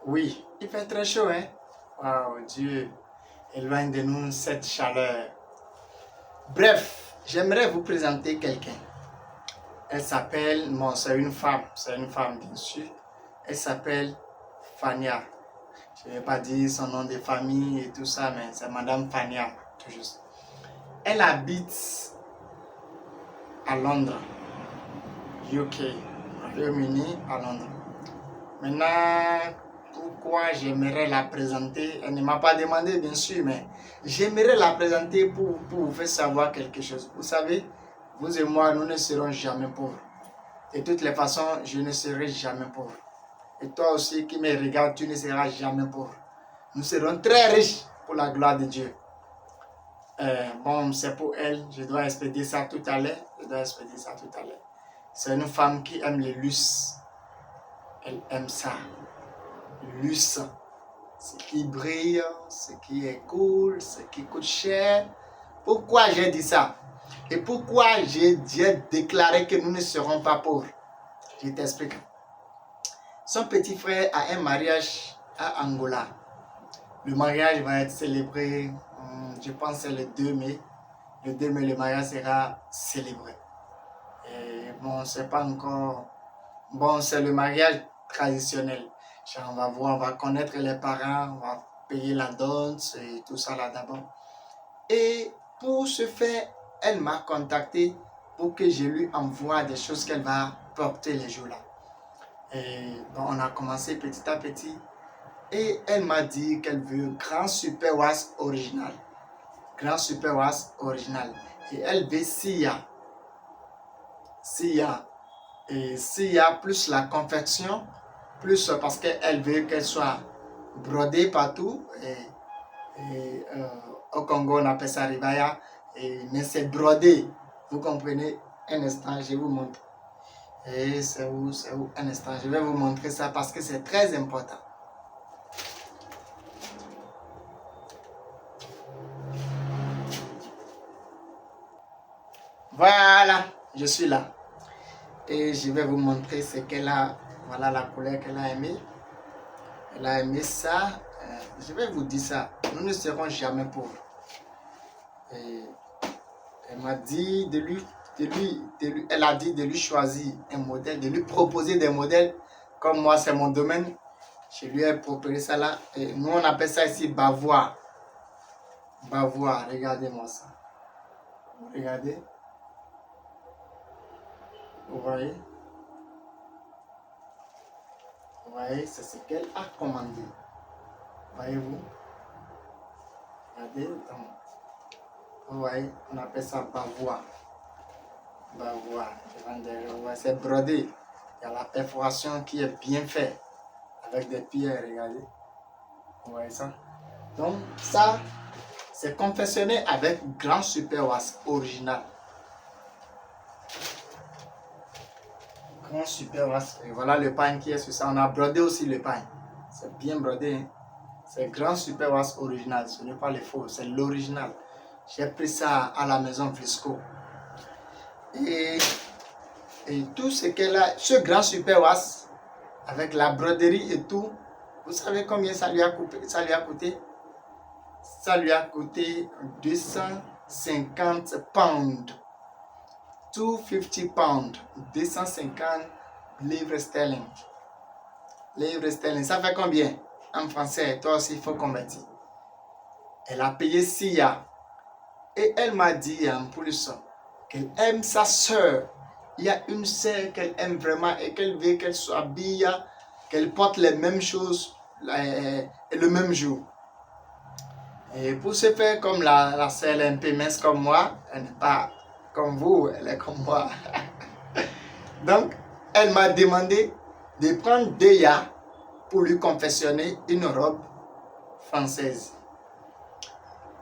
Oui, il fait très chaud, hein? Waouh, Dieu, éloigne de nous cette chaleur. Bref, j'aimerais vous présenter quelqu'un. Elle s'appelle, bon, c'est une femme bien sûr. Elle s'appelle Fania. Je ne vais pas dire son nom de famille et tout ça, mais c'est Madame Fania, tout juste. Elle habite à Londres, UK, Royaume-Uni, à Londres. Maintenant, pourquoi j'aimerais la présenter? Elle ne m'a pas demandé, bien sûr, mais j'aimerais la présenter pour vous faire savoir quelque chose. Vous savez, vous et moi, nous ne serons jamais pauvres. De toutes les façons, je ne serai jamais pauvre. Et toi aussi qui me regardes, tu ne seras jamais pauvre. Nous serons très riches pour la gloire de Dieu. Bon, c'est pour elle. Je dois expédier ça tout à l'heure. C'est une femme qui aime les luxe. Elle aime ça. Luxe. Ce qui brille, ce qui est cool, ce qui coûte cher. Pourquoi j'ai dit ça? Et pourquoi j'ai déclaré que nous ne serons pas pauvres? Je t'explique. Son petit frère a un mariage à Angola. Le mariage va être célébré, je pense c'est le 2 mai. Le 2 mai, le mariage sera célébré. Et bon, c'est pas encore... Bon, c'est le mariage traditionnel. Genre, on va voir, on va connaître les parents, on va payer la dot et tout ça là d'abord. Et pour ce faire, elle m'a contacté pour que je lui envoie des choses qu'elle va porter les jours là. Et bon, on a commencé petit à petit. Et elle m'a dit qu'elle veut Grand Super Was original. Grand Super Was original. Et elle veut Sia. Sia. Et Sia plus la confection, plus parce qu'elle veut qu'elle soit brodée partout. Et au Congo, on appelle ça ribaya. Mais c'est brodé. Vous comprenez? Un instant, je vous montre. Et c'est où? Un instant, je vais vous montrer ça parce que c'est très important. Voilà, je suis là. Et je vais vous montrer ce qu'elle a. Voilà la couleur qu'elle a aimée. Elle a aimé ça. Je vais vous dire ça. Nous ne serons jamais pauvres. Et elle m'a dit elle a dit de lui choisir un modèle, de lui proposer des modèles. Comme moi, c'est mon domaine. Je lui ai proposé ça là. Et nous, on appelle ça ici bavois. Bavois, regardez-moi ça. Regardez. Vous voyez? Vous voyez, c'est ce qu'elle a commandé. Voyez-vous? Regardez. Donc, vous voyez, on appelle ça bavois. Bavois. C'est brodé. Il y a la perforation qui est bien faite. Avec des pierres, regardez. Vous voyez ça? Donc, ça, c'est confectionné avec Grand Super Was original. Grand Super Was. Et voilà le pain qui est sur ça. On a brodé aussi le pain. C'est bien brodé. Hein? C'est Grand Super Was original. Ce n'est pas le faux, c'est l'original. J'ai pris ça à la maison Frisco. Et tout ce qu'elle a, ce Grand Super Was, avec la broderie et tout, vous savez combien ça lui a coûté? Ça lui a coûté 250 pounds. 250 pounds. 250 livres sterling. Livres sterling, ça fait combien? En français, toi aussi, il faut convertir. Elle a payé Sia. Et elle m'a dit en plus qu'elle aime sa soeur. Il y a une sœur qu'elle aime vraiment et qu'elle veut qu'elle s'habille, qu'elle porte les mêmes choses le même jour. Et pour ce faire, comme la sœur est un peu mince comme moi, elle n'est pas comme vous, elle est comme moi. Donc, elle m'a demandé de prendre Deya pour lui confectionner une robe française.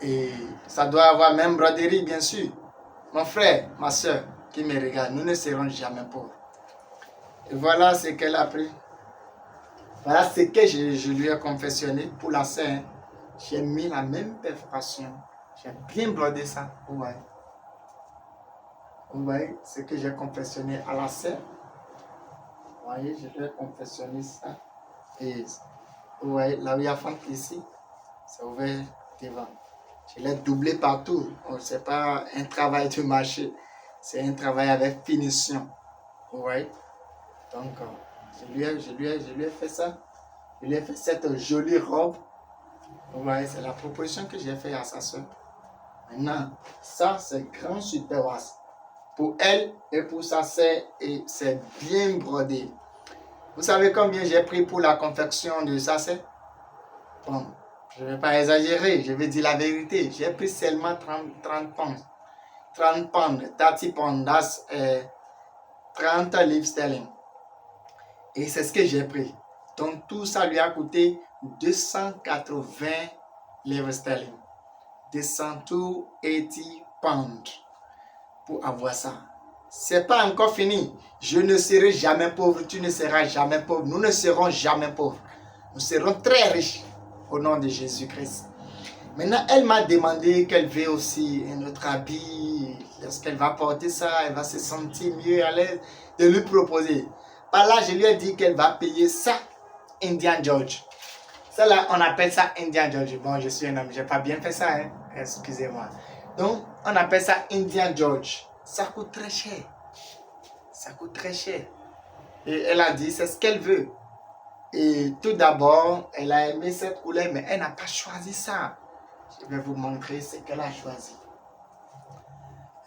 Et ça doit avoir même broderie, bien sûr. Mon frère, ma soeur qui me regarde, nous ne serons jamais pauvres. Et voilà ce qu'elle a pris. Voilà ce que je lui ai confectionné pour la sœur. J'ai mis la même perforation. J'ai bien brodé ça. Vous voyez ce que j'ai confectionné à la sœur. Vous voyez, je lui ai confectionné ça. Et Vous voyez, là où il y a fente ici, c'est ouvert devant. Je l'ai doublé partout. Ce n'est pas un travail de marché. C'est un travail avec finition. Vous voyez? Donc, je lui ai fait ça. Je lui ai fait cette jolie robe. Vous voyez, c'est la proposition que j'ai faite à sa soeur. Maintenant, ça, c'est grand superwash. Pour elle et pour sa soeur, et c'est bien brodé. Vous savez combien j'ai pris pour la confection de ça, c'est? Bon, je ne vais pas exagérer, je vais dire la vérité. J'ai pris seulement 30 pounds. 30 pounds, 30 pounds, that's 30 livres sterling. Et c'est ce que j'ai pris. Donc tout ça lui a coûté 280 livres sterling. 280 pounds pour avoir ça. C'est pas encore fini. Je ne serai jamais pauvre, tu ne seras jamais pauvre. Nous ne serons jamais pauvres. Nous serons très riches au nom de Jésus-Christ. Maintenant, elle m'a demandé qu'elle veut aussi un autre habit. Lorsqu'elle va porter ça, elle va se sentir mieux à l'aise de lui proposer. Par là, je lui ai dit qu'elle va payer ça, Indian George. Ça là, on appelle ça Indian George. Bon, je suis un homme, je n'ai pas bien fait ça, hein? Excusez-moi. Donc, on appelle ça Indian George. Ça coûte très cher. Ça coûte très cher. Et elle a dit, c'est ce qu'elle veut. Et tout d'abord, elle a aimé cette couleur, mais elle n'a pas choisi ça. Je vais vous montrer ce qu'elle a choisi.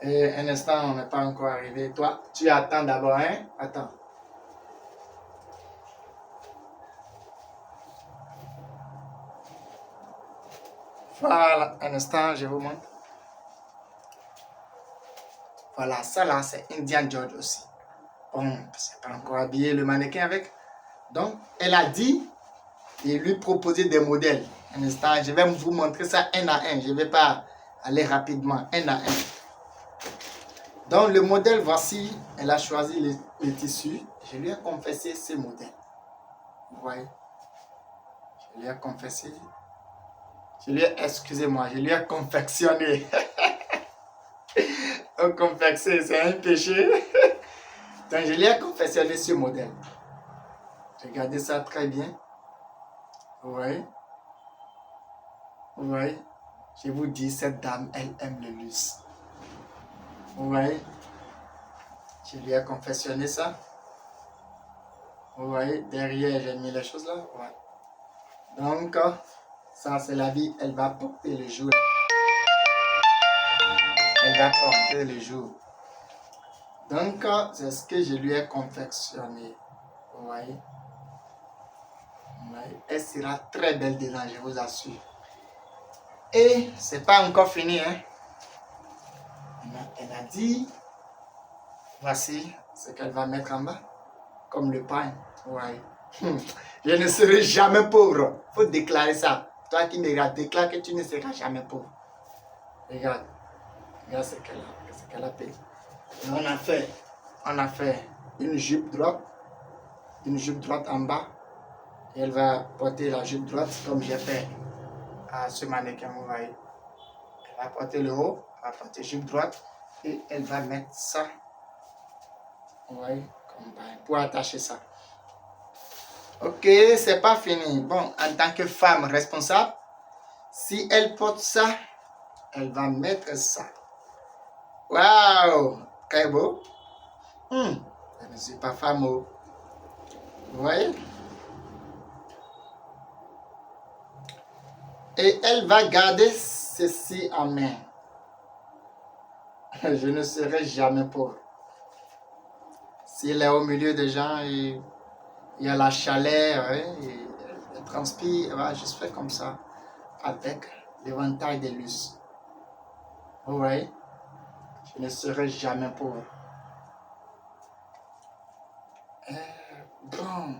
Et un instant, on n'est pas encore arrivé. Toi, tu attends d'abord, hein? Attends. Voilà, un instant, je vous montre. Voilà, ça là, c'est Indian George aussi. Bon, c'est pas encore habillé le mannequin avec. Donc, elle a dit et lui proposer des modèles. Un instant, je vais vous montrer ça un à un. Je ne vais pas aller rapidement, un à un. Donc, le modèle, voici, elle a choisi le tissu. Je lui ai confessé ce modèle. Vous voyez? Je lui ai confessé. Excusez-moi, je lui ai confectionné. Confectionner, c'est un péché. Donc, je lui ai confectionné ce modèle. Regardez ça très bien. Vous voyez? Vous voyez? Je vous dis, cette dame, elle aime le luxe. Vous voyez? Je lui ai confectionné ça. Vous voyez? Derrière, j'ai mis les choses là. Ouais. Donc, ça, c'est la vie. Elle va porter le jour. Elle va porter le jour. Donc, c'est ce que je lui ai confectionné. Vous voyez? Elle sera très belle dedans, je vous assure. Et c'est pas encore fini, hein. Elle a dit, voici ce qu'elle va mettre en bas, comme le pain. Ouais. Je ne serai jamais pauvre. Il faut déclarer ça. Toi qui me regardes, déclare que tu ne seras jamais pauvre. Regarde. Regarde ce qu'elle a fait. Et on a fait une jupe droite en bas. Et elle va porter la jupe droite comme j'ai fait à ce mannequin, vous voyez. Elle va porter le haut, elle va porter jupe droite et elle va mettre ça, vous voyez, comme pour attacher ça. Ok, c'est pas fini. Bon, en tant que femme responsable, si elle porte ça, elle va mettre ça. Waouh, très beau. Je ne suis pas fameux. Vous voyez? Et elle va garder ceci en main. Je ne serai jamais pauvre. S'il est au milieu des gens, il y a la chaleur, elle transpire, elle va juste faire comme ça, avec l'éventail des luxe. Vous voyez? Je ne serai jamais pauvre. Bon.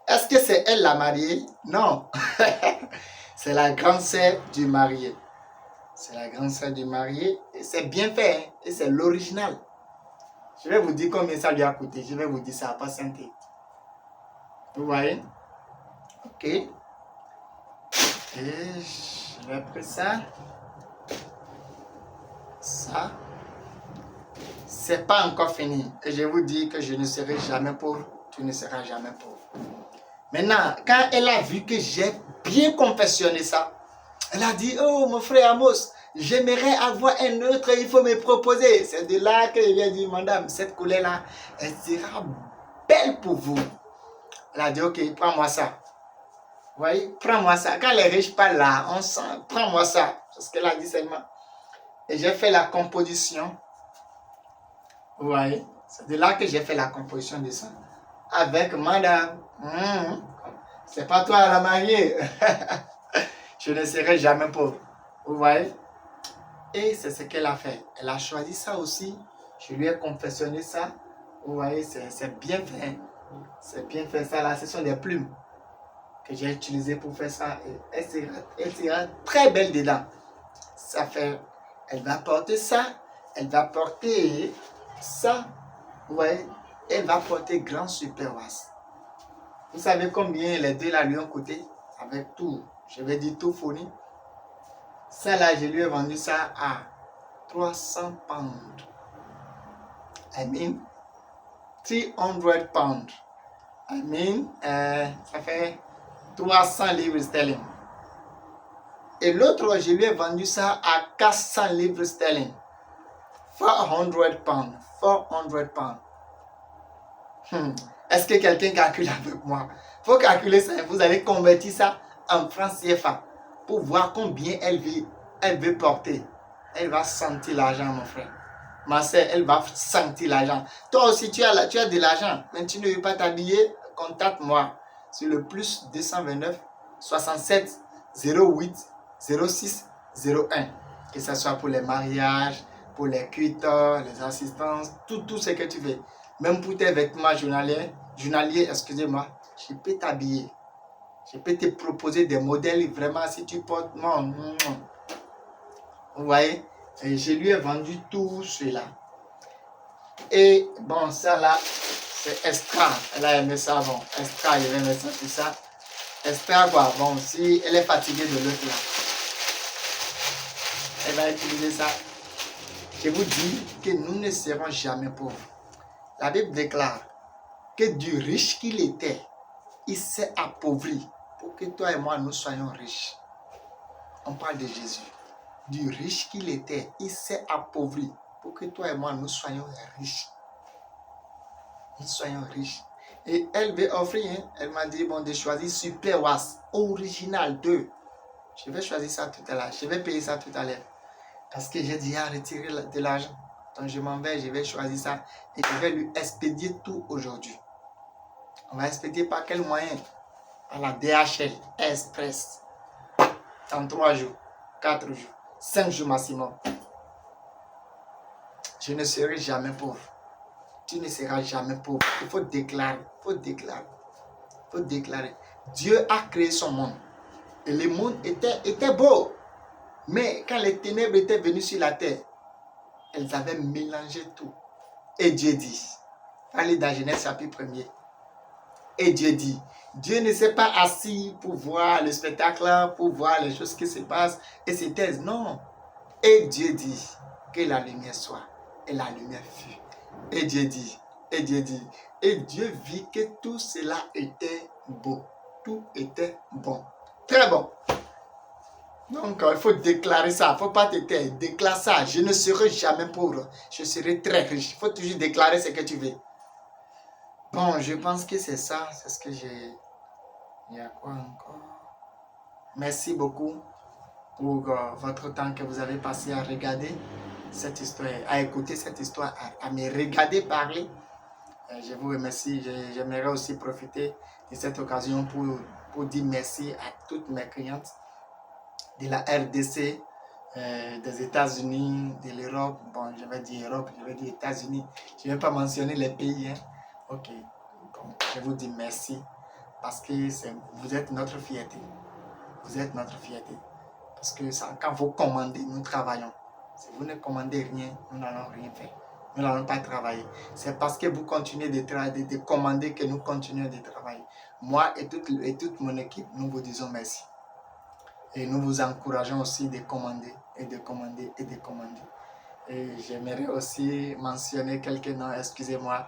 Est-ce que c'est elle la mariée? Non. C'est la grande sœur du marié. C'est la grande sœur du marié. Et c'est bien fait. Hein? Et c'est l'original. Je vais vous dire combien ça lui a coûté. Je vais vous dire ça à patienter. Vous voyez? Ok. Et je vais après ça. Ça. C'est pas encore fini. Et je vous dis que je ne serai jamais pauvre. Tu ne seras jamais pauvre. Maintenant, quand elle a vu que j'ai bien confectionné ça, elle a dit, oh mon frère Amos, j'aimerais avoir un autre, il faut me proposer. C'est de là que je lui ai dit, madame, cette couleur-là, elle sera belle pour vous. Elle a dit, ok, prends-moi ça. Vous voyez, prends-moi ça. Quand les riches parlent là, on sent, prends-moi ça. C'est ce qu'elle a dit seulement. Et j'ai fait la composition. Vous voyez, c'est de là que j'ai fait la composition de ça. Avec madame. C'est pas toi la mariée. Je ne serai jamais pauvre. Vous voyez? Et c'est ce qu'elle a fait. Elle a choisi ça aussi. Je lui ai confectionné ça. Vous voyez, c'est bien fait. C'est bien fait ça là. Ce sont des plumes que j'ai utilisées pour faire ça. Et elle sera très belle dedans. Ça fait, elle va porter ça. Elle va porter ça. Vous voyez? Elle va porter grand super was. Vous savez combien les deux là lui ont coûté? Avec tout. Je vais dire tout fourni. Ça là, je lui ai vendu ça à 300 pounds. I mean, 300 pounds. I mean, ça fait 300 livres sterling. Et l'autre, je lui ai vendu ça à 400 livres sterling. 400 pounds. 400 pounds. Est-ce que quelqu'un calcule avec moi? Il faut calculer ça. Vous allez convertir ça en francs CFA pour voir combien elle veut porter. Elle va sentir l'argent, mon frère. Ma soeur, elle va sentir l'argent. Toi aussi, tu as de l'argent, mais tu ne veux pas t'habiller, contacte-moi sur le plus 229 67 08 06 01. Que ce soit pour les mariages, pour les cuitteurs, les assistances, tout ce que tu veux. Même pour tes vêtements journaliers, excusez-moi, je peux t'habiller. Je peux te proposer des modèles vraiment si tu portes. Non. Vous voyez? Et je lui ai vendu tout cela. Et bon, ça là, c'est extra. Elle a aimé ça, bon. Extra, je vais mettre ça, tout ça. Extra quoi? Bon, si elle est fatiguée de l'autre là, elle va utiliser ça. Je vous dis que nous ne serons jamais pauvres. La Bible déclare que du riche qu'il était, il s'est appauvri pour que toi et moi nous soyons riches. On parle de Jésus. Du riche qu'il était, il s'est appauvri pour que toi et moi nous soyons riches. Nous soyons riches. Et elle veut offrir, elle m'a dit, bon, de choisir Super Was, original 2. Je vais choisir ça tout à l'heure. Je vais payer ça tout à l'heure. Parce que j'ai déjà retiré de l'argent. Donc je m'en vais, je vais choisir ça. Et je vais lui expédier tout aujourd'hui. On va expédier par quel moyen? À la DHL Express. Dans 3 jours, 4 jours, 5 jours maximum. Je ne serai jamais pauvre. Tu ne seras jamais pauvre. Il faut déclarer. Il faut déclarer. Il faut déclarer. Dieu a créé son monde. Et le monde était beau. Mais quand les ténèbres étaient venues sur la terre, elles avaient mélangé tout. Et Dieu dit, allez dans Genèse chapitre 1er. Et Dieu dit, Dieu ne s'est pas assis pour voir le spectacle, pour voir les choses qui se passent et se taise. Non. Et Dieu dit que la lumière soit. Et la lumière fut. Et Dieu dit, et Dieu dit, et Dieu vit que tout cela était beau. Tout était bon. Très bon. Donc, il faut déclarer ça. Il ne faut pas te taire. Déclare ça. Je ne serai jamais pauvre. Je serai très riche. Il faut toujours déclarer ce que tu veux. Bon, je pense que c'est ça. C'est ce que j'ai... Il y a quoi encore? Merci beaucoup pour votre temps que vous avez passé à regarder cette histoire, à écouter cette histoire, à me regarder parler. Je vous remercie. J'aimerais aussi profiter de cette occasion pour dire merci à toutes mes clientes de la RDC, des États-Unis, de l'Europe. Bon, je vais dire Europe, je vais dire États-Unis. Je ne vais pas mentionner les pays. Hein. Ok. Donc, je vous dis merci parce que vous êtes notre fierté. Vous êtes notre fierté. Parce que ça, quand vous commandez, nous travaillons. Si vous ne commandez rien, nous n'allons rien faire. Nous n'allons pas travailler. C'est parce que vous continuez de commander que nous continuons de travailler. Moi et toute mon équipe, nous vous disons merci. Et nous vous encourageons aussi de commander et de commander et de commander. Et j'aimerais aussi mentionner quelques noms, excusez-moi.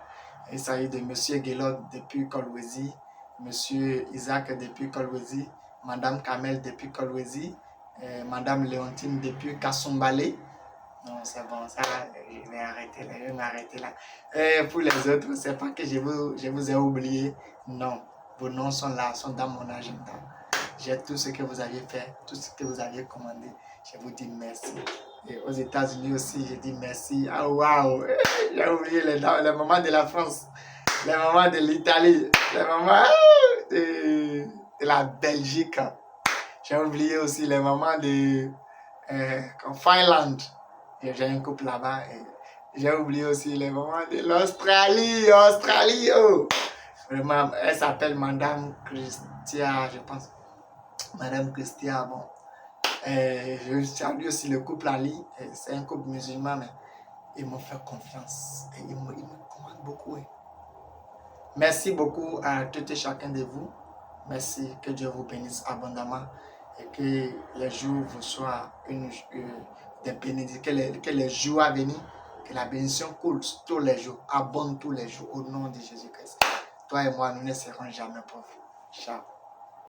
Il s'agit de M. Guélot depuis Kolwezi, Monsieur Isaac depuis Kolwezi, Madame Kamel depuis Kolwezi, Madame Léontine depuis Kassumbale. Non, c'est bon, ça, je vais m'arrêter là. Pour les autres, c'est pas que je vous ai oublié. Non, vos noms sont là, sont dans mon agenda. J'ai tout ce que vous aviez fait, tout ce que vous aviez commandé. Je vous dis merci. Et aux États-Unis aussi, je dis merci. Ah, waouh! J'ai oublié les mamans de la France, les mamans de l'Italie, les mamans de la Belgique. J'ai oublié aussi les mamans de Finlande. J'ai un couple là-bas. J'ai oublié aussi les mamans de l'Australie. Australie, oh! Vraiment, elle s'appelle Madame Christia, je pense. Madame Christia, bon. Je salue aussi le couple Ali. C'est un couple musulman, mais ils m'ont fait confiance. Et ils me commandent beaucoup. Merci beaucoup à tout et chacun de vous. Merci, que Dieu vous bénisse abondamment et que les jours vous soient des bénédictions, que les jours à venir, que la bénédiction coule tous les jours, abonde tous les jours au nom de Jésus-Christ. Toi et moi, nous ne serons jamais pauvres. Ciao.